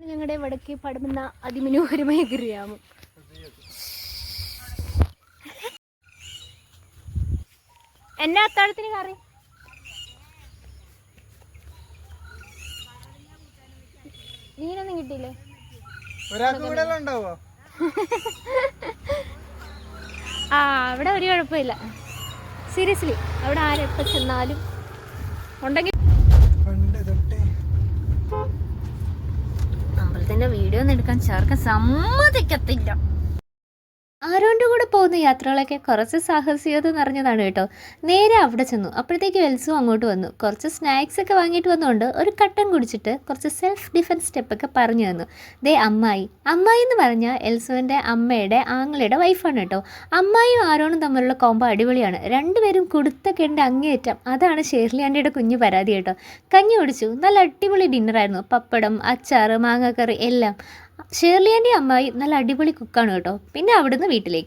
ഞങ്ങളുടെ വടക്കേ പടമുന്ന അതിമനോഹരമായ ഗ്രാമം. എന്നാ അത്താഴത്തിന് കറി? മീനൊന്നും കിട്ടിയില്ലേ? ആ അവിടെ ഒരു കുഴപ്പമില്ല. സീരിയസ്ലി അവിടെ ആരെപ്പോ ചെന്നാലും ഉണ്ടെങ്കിൽ അമ്പലത്തിന്റെ വീഡിയോ ഒന്നും എടുക്കാൻ ചേർക്കാൻ സമ്മതിക്കത്തില്ല. ആരോൻ്റെ കൂടെ പോകുന്ന യാത്രകളൊക്കെ കുറച്ച് സാഹസികത നിറഞ്ഞതാണ് കേട്ടോ. നേരെ അവിടെ ചെന്നു. അപ്പോഴത്തേക്ക് എൽസും അങ്ങോട്ട് വന്നു. കുറച്ച് സ്നാക്സ് ഒക്കെ വാങ്ങിയിട്ട് വന്നുകൊണ്ട് ഒരു കട്ടൻ കുടിച്ചിട്ട് കുറച്ച് സെൽഫ് ഡിഫെൻസ് സ്റ്റെപ്പൊക്കെ പറഞ്ഞു തന്നു. ദേ അമ്മായി എന്ന് പറഞ്ഞാൽ എൽസുവിൻ്റെ അമ്മയുടെ ആങ്ങളയുടെ വൈഫാണ് കേട്ടോ. അമ്മായിയും ആരോണും തമ്മിലുള്ള കോമ്പോ അടിപൊളിയാണ്. രണ്ടുപേരും കുടുത്തൊക്കെ അങ്ങേയറ്റം. അതാണ് ഷേർലി ആൻറ്റിയുടെ കുഞ്ഞു പരാതി കേട്ടോ. കഞ്ഞി കുടിച്ചു. നല്ല അടിപൊളി ഡിന്നറായിരുന്നു. പപ്പടം, അച്ചാറ്, മാങ്ങാക്കറി എല്ലാം. ഷേർലി ആൻറ്റി അമ്മായി നല്ല അടിപൊളി കുക്കാണ് കേട്ടോ. പിന്നെ അവിടുന്ന് വീട്ടിലേക്ക്.